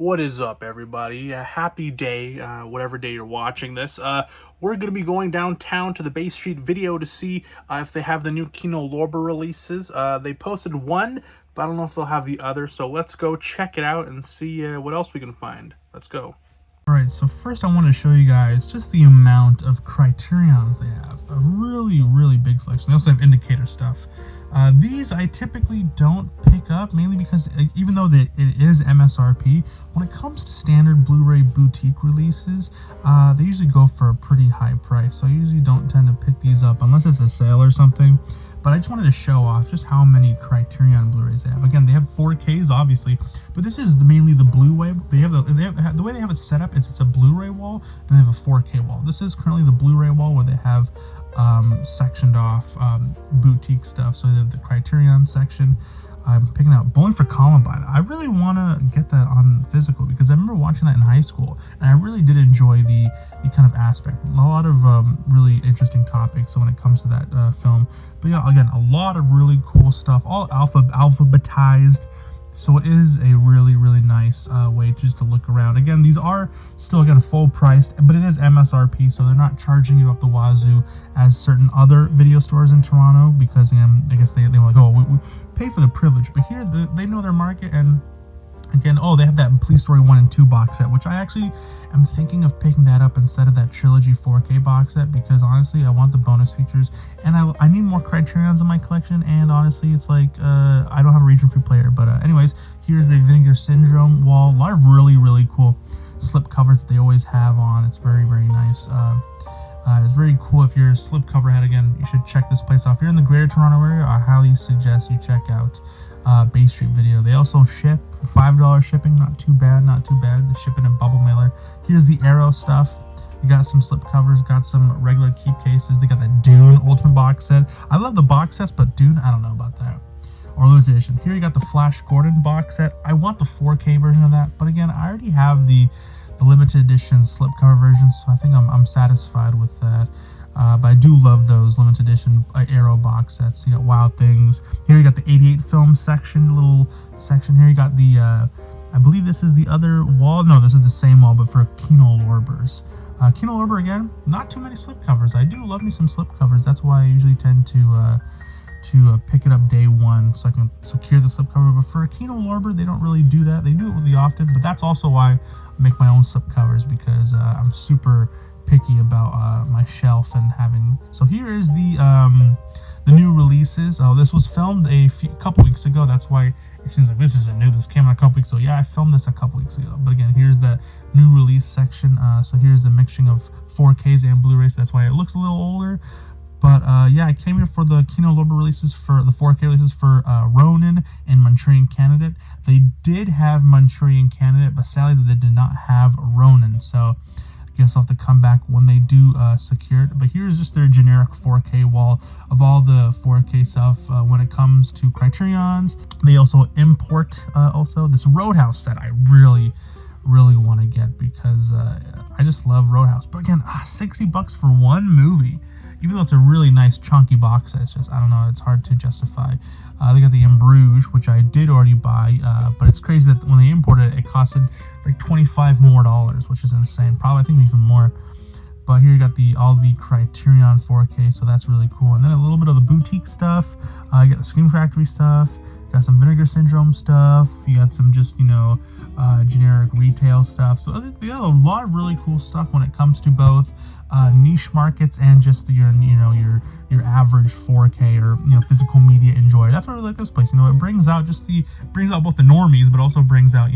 What is up, everybody? A happy day, whatever day you're watching this. We're going to be going downtown to the Bay Street Video to see if they have the new Kino lorber releases. They posted one, but I don't know if they'll have the other, so let's go check it out and see what else we can find. Let's go. Alright, so first I want to show you guys just the amount of criterions they have. A really big selection. They also have indicator stuff. These I typically don't pick up, mainly because even though it is MSRP, when it comes to standard Blu-ray boutique releases, they usually go for a pretty high price. So I usually don't tend to pick these up unless it's a sale or something. But I just wanted to show off just how many Criterion Blu-rays they have. Again, they have 4Ks obviously, but this is mainly the Blu-ray. The way they have it set up is it's a Blu-ray wall, and they have a 4K wall. This is currently the Blu-ray wall where they have sectioned off boutique stuff. So they have the Criterion section. I'm picking out Bowling for Columbine. I really want to get that on physical because I remember watching that in high school, and I really did enjoy the kind of aspect. A lot of really interesting topics. So when it comes to that film, but yeah, again, a lot of really cool stuff. All alphabetized. So it is a really nice way just to look around. Again, these are still full priced, but it is MSRP, so they're not charging you up the wazoo as certain other video stores in Toronto, because again, I guess they were like, oh, we pay for the privilege. But here they know their market, and again, oh, they have that Police Story 1 and 2 box set, which I actually am thinking of picking that up instead of that Trilogy 4K box set, because honestly, I want the bonus features, and I need more Criterions in my collection, and honestly, it's like, I don't have a region-free player, but anyways, here's a Vinegar Syndrome wall. A lot of really cool slip covers that they always have on. It's very nice. It's very cool. If you're a slip cover head, again, you should check this place out. If you're in the Greater Toronto area, I highly suggest you check out Bay Street Video. They also ship for $5 shipping. Not too bad. They ship in a bubble mailer. Here's the Arrow stuff. You got some slip covers, got some regular keep cases. They got the Dune Ultimate box set. I love the box sets, but Dune, I don't know about that. Or limited edition. Here you got the Flash Gordon box set. I want the 4K version of that, but again, I already have the limited edition slipcover version, so I think I'm satisfied with that. But I do love those limited edition Arrow box sets. You got Wild Things. Here you got the 88 film section, little section. Here you got the, I believe this is the other wall. No, this is the same wall, but for Kino lorbers. Kino lorber, again, not too many slipcovers. I do love me some slipcovers. That's why I usually tend to pick it up day one, so I can secure the slipcover. But for a Kino lorber, they don't really do that. They do it really often, but that's also why I make my own slipcovers, because I'm super picky about my shelf and having. So here is the new releases. Oh, this was filmed a couple weeks ago. That's why it seems like this isn't new. This came out a couple weeks ago. Yeah, I filmed this a couple weeks ago. But again, here's the new release section. So here's the mixing of 4Ks and Blu-rays. That's why it looks a little older. But yeah, I came here for the Kino lorber releases, for the 4K releases for Ronin and Manchurian Candidate. They did have Manchurian Candidate, but sadly they did not have Ronin. So I guess I'll have to come back when they do secure it. But here's just their generic 4K wall of all the 4K stuff. When it comes to Criterions, they also import also this Roadhouse set. I really want to get, because I just love Roadhouse. But again, $60 for one movie. Even though it's a really nice chunky box set, it's just, I don't know, it's hard to justify. They got the In Bruges, which I did already buy, but it's crazy that when they imported it, it costed like $25 more, which is insane. Probably, I think even more. But here you got all the Criterion 4K, so that's really cool. And then a little bit of the boutique stuff. You got the Scream Factory stuff. You got some Vinegar Syndrome stuff. You got some just, generic retail stuff. So they got a lot of really cool stuff when it comes to both niche markets and just your average 4K or physical media enjoyer. That's why I really like this place. It brings out both the normies, but also brings out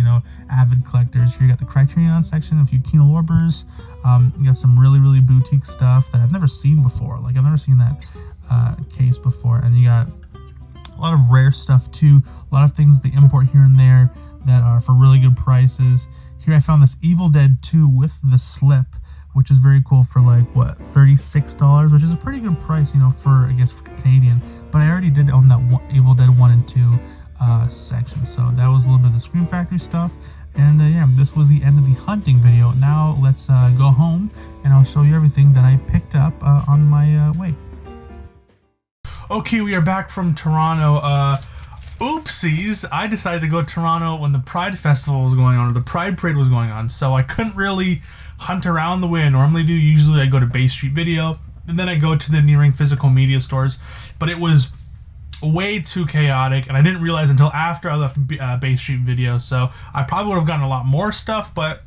avid collectors. Here you got the Criterion section, a few Kino lorbers. You got some really boutique stuff that I've never seen before. Like, I've never seen that case before. And you got a lot of rare stuff too. A lot of things they import here and there that are for really good prices. Here I found this Evil Dead 2 with the slip, which is very cool, for like, what, $36, which is a pretty good price, for, I guess, for Canadian. But I already did own that Evil Dead 1 and 2 section. So that was a little bit of the Scream Factory stuff. And yeah, this was the end of the hunting video. Now let's go home, and I'll show you everything that I picked up on my way. Okay, we are back from Toronto. oopsies, I decided to go to Toronto when the Pride Festival was going on, or the Pride Parade was going on, so I couldn't really hunt around the way I normally do. Usually I go to Bay Street Video, and then I go to the nearing physical media stores, but it was way too chaotic, and I didn't realize until after I left Bay Street Video, so I probably would have gotten a lot more stuff, but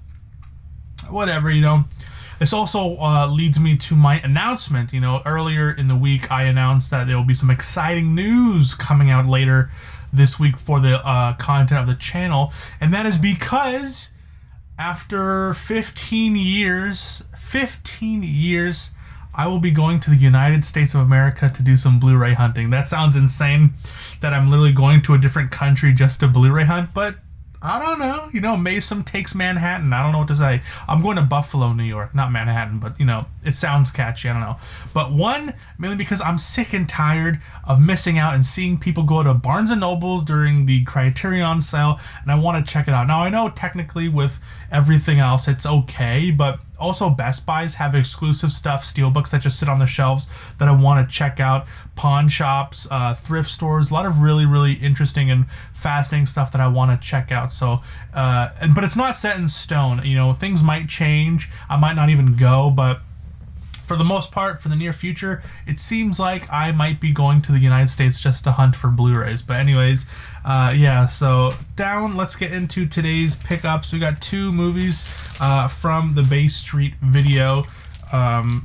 whatever, you know. This also leads me to my announcement. You know, earlier in the week I announced that there will be some exciting news coming out later this week for the content of the channel, and that is because after 15 years, I will be going to the United States of America to do some Blu-ray hunting. That sounds insane that I'm literally going to a different country just to Blu-ray hunt, but I don't know. You know, Mason takes Manhattan. I don't know what to say. I'm going to Buffalo, New York. Not Manhattan, but, you know, it sounds catchy. I don't know. But one, mainly because I'm sick and tired of missing out and seeing people go to Barnes & Noble's during the Criterion sale, and I want to check it out. Now, I know technically with everything else it's okay, but also Best Buys have exclusive stuff, steelbooks that just sit on the shelves that I want to check out, pawn shops, thrift stores, a lot of really, really interesting and fascinating stuff that I want to check out. So, but it's not set in stone. You know, things might change. I might not even go, but for the most part, for the near future, it seems like I might be going to the United States just to hunt for Blu-rays. But anyways, yeah, so let's get into today's pickups. We got two movies from the Bay Street Video.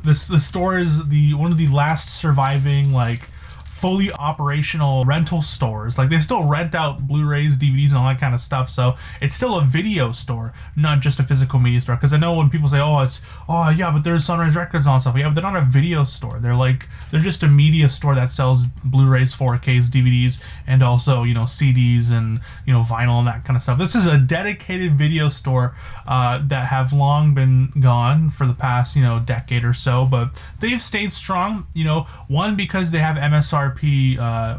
This store is one of the last surviving, like, fully operational rental stores. Like, they still rent out Blu-rays, DVDs, and all that kind of stuff, so it's still a video store, not just a physical media store. Because I know when people say, oh yeah, but there's Sunrise Records on stuff. Yeah, but they're not a video store. They're just a media store that sells Blu-rays, 4Ks, DVDs, and also, you know, CDs and, you know, vinyl and that kind of stuff. This is a dedicated video store that have long been gone for the past, you know, decade or so, but they've stayed strong, you know, one, because they have MSRP,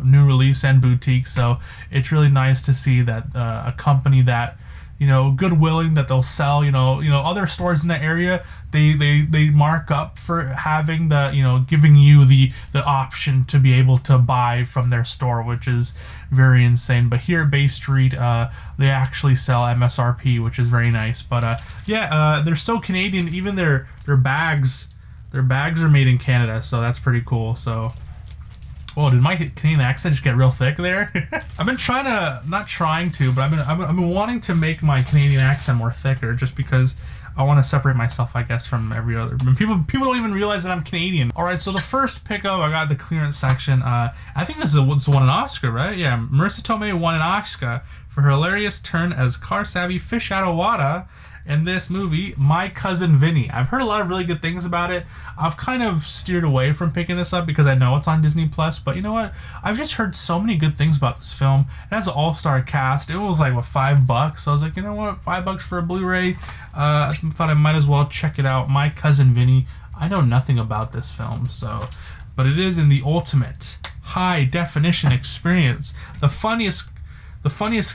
new release and boutique, so it's really nice to see that a company that, you know, goodwilling, that they'll sell, you know, other stores in the area, they mark up for having the, you know, giving you the option to be able to buy from their store, which is very insane. But here at Bay Street, they actually sell MSRP, which is very nice. But yeah, they're so Canadian. Even their bags are made in Canada, so that's pretty cool. So, whoa, did my Canadian accent just get real thick there? I've been I've been wanting to make my Canadian accent more thicker, just because I want to separate myself, I guess, from every other. People don't even realize that I'm Canadian. All right, so the first pickup, I got the clearance section. I think this won an Oscar, right? Yeah, Marissa Tomei won an Oscar for her hilarious turn as car-savvy fish out of water in this movie, My Cousin Vinny. I've heard a lot of really good things about it. I've kind of steered away from picking this up because I know it's on Disney Plus, but you know what? I've just heard so many good things about this film. It has an all-star cast. It was like, what, $5? So I was like, you know what? $5 for a Blu-ray. I thought I might as well check it out. My Cousin Vinny. I know nothing about this film, but it is in the ultimate high-definition experience. The funniest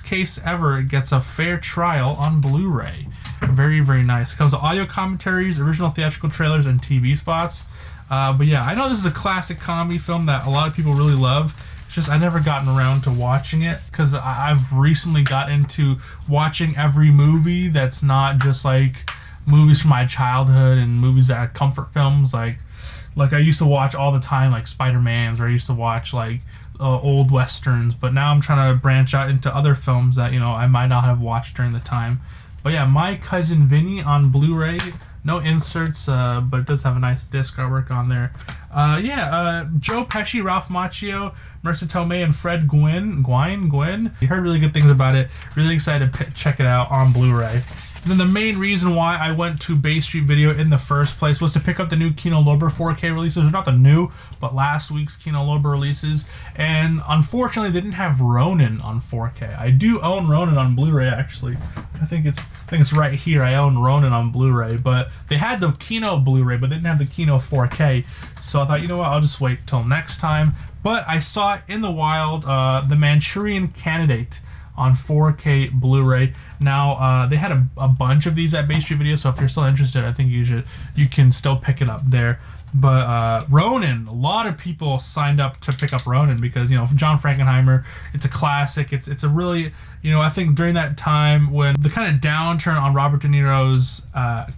case ever gets a fair trial on Blu-ray. Very, very nice. It comes with audio commentaries, original theatrical trailers, and TV spots. But yeah, I know this is a classic comedy film that a lot of people really love. It's just I never gotten around to watching it because I've recently got into watching every movie that's not just like movies from my childhood and movies that are comfort films. Like I used to watch all the time, like Spider-Man's, or I used to watch like old westerns, but now I'm trying to branch out into other films that, you know, I might not have watched during the time. But yeah, My Cousin Vinny on Blu-ray. No inserts, but it does have a nice disc artwork on there. Joe Pesci, Ralph Macchio, Marissa Tomei, and Fred Gwynne. You heard really good things about it. Really excited to check it out on Blu-ray. And then the main reason why I went to Bay Street Video in the first place was to pick up the new Kino Lorber 4K releases. Not the new, but last week's Kino Lorber releases. And unfortunately, they didn't have Ronin on 4K. I do own Ronin on Blu-ray, actually. I think it's right here. I own Ronin on Blu-ray, but they had the Kino Blu-ray, but they didn't have the Kino 4K. So I thought, you know what, I'll just wait till next time. But I saw it in the wild, The Manchurian Candidate. on 4K Blu-ray. Now they had a bunch of these at Bay Street Video, so if you're still interested, I think you can still pick it up there. But Ronin, a lot of people signed up to pick up Ronin because, you know, John Frankenheimer, it's a classic. It's a really, you know, I think during that time when the kind of downturn on Robert De Niro's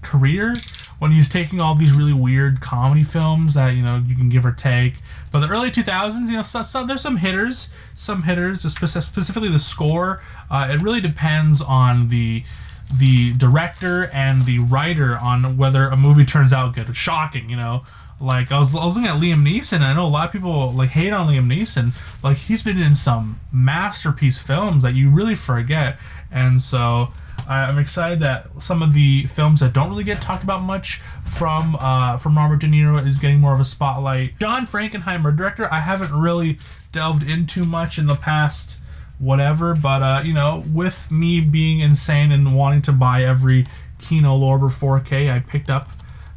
career, when he's taking all these really weird comedy films that, you know, you can give or take. But the early 2000s, you know, there's some hitters, specifically the score. It really depends on the director and the writer on whether a movie turns out good. It's shocking, you know. Like I was looking at Liam Neeson, and I know a lot of people like hate on Liam Neeson. Like he's been in some masterpiece films that you really forget, and so I'm excited that some of the films that don't really get talked about much from Robert De Niro is getting more of a spotlight. John Frankenheimer, director, I haven't really delved into much in the past whatever, but you know, with me being insane and wanting to buy every Kino Lorber 4K, I picked up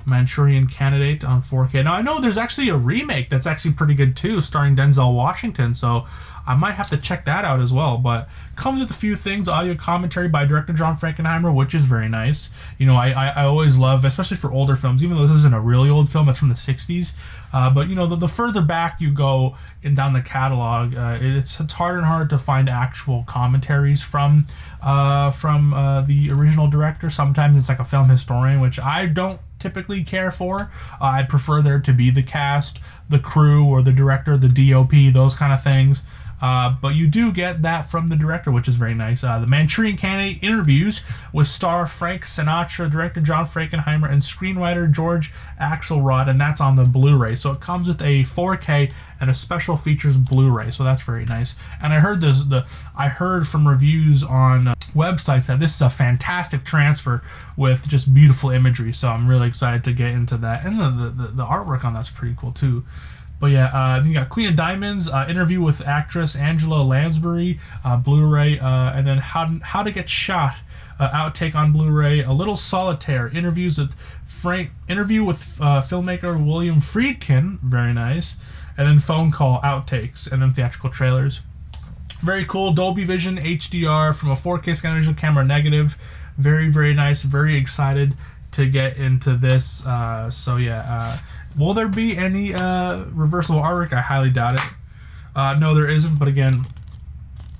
Manchurian Candidate on 4K. Now I know there's actually a remake that's actually pretty good too, starring Denzel Washington, so I might have to check that out as well. But comes with a few things: audio commentary by director John Frankenheimer, which is very nice. You know, I always love, especially for older films, even though this isn't a really old film, it's from the 60s. But you know, the further back you go down the catalog, it's harder and harder to find actual commentaries from the original director. Sometimes it's like a film historian, which I don't typically care for. I'd prefer there to be the cast, the crew, or the director, the DOP, those kind of things. But you do get that from the director, which is very nice. The Manchurian Candidate interviews with star Frank Sinatra, director John Frankenheimer, and screenwriter George Axelrod, and that's on the Blu-ray. So it comes with a 4K and a special features Blu-ray, so that's very nice. And I heard from reviews on websites that this is a fantastic transfer with just beautiful imagery. So I'm really excited to get into that, and the artwork on that's pretty cool too. But yeah, you got Queen of Diamonds, interview with actress Angela Lansbury, Blu-ray, and then How to Get Shot, outtake on Blu-ray. A Little Solitaire, interview with filmmaker William Friedkin, very nice, and then Phone Call, outtakes, and then theatrical trailers. Very cool. Dolby Vision HDR from a 4K Scanvision camera negative. Very, very nice. Very excited to get into this. So yeah, will there be any reversible artwork? I highly doubt it. No, there isn't. But again,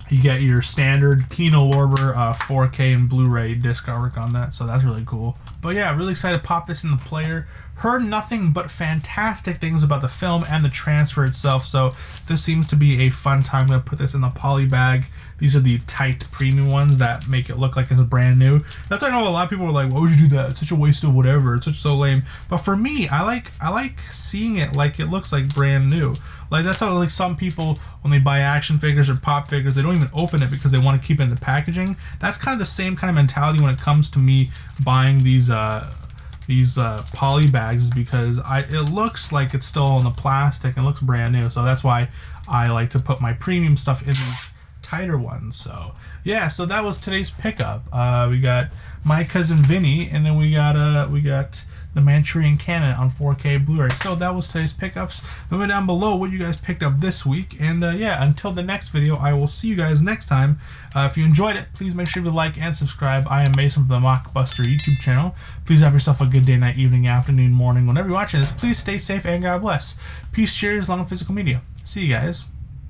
you get your standard Kino Lorber 4K and Blu-ray disc artwork on that. So that's really cool. But yeah, really excited to pop this in the player. Heard nothing but fantastic things about the film and the transfer itself, so this seems to be a fun time. I'm going to put this in the poly bag. These are the tight premium ones that make it look like it's brand new. That's why I know a lot of people are like, why would you do that? It's such a waste of whatever. It's so lame. But for me, I like seeing it like it looks like brand new. Like that's how like some people, when they buy action figures or pop figures, they don't even open it because they want to keep it in the packaging. That's kind of the same kind of mentality when it comes to me buying these poly bags, because it looks like it's still in the plastic and looks brand new. So that's why I like to put my premium stuff in these tighter ones. So yeah, so that was today's pickup. We got My Cousin Vinny, and then we got the Manchurian Candidate on 4K Blu-ray. So that was today's pickups. Let me know down below what you guys picked up this week. And yeah, until the next video, I will see you guys next time. If you enjoyed it, please make sure to like and subscribe. I am Mason from the Mockbuster YouTube channel. Please have yourself a good day, night, evening, afternoon, morning. Whenever you're watching this, please stay safe and God bless. Peace, cheers, long physical media. See you guys.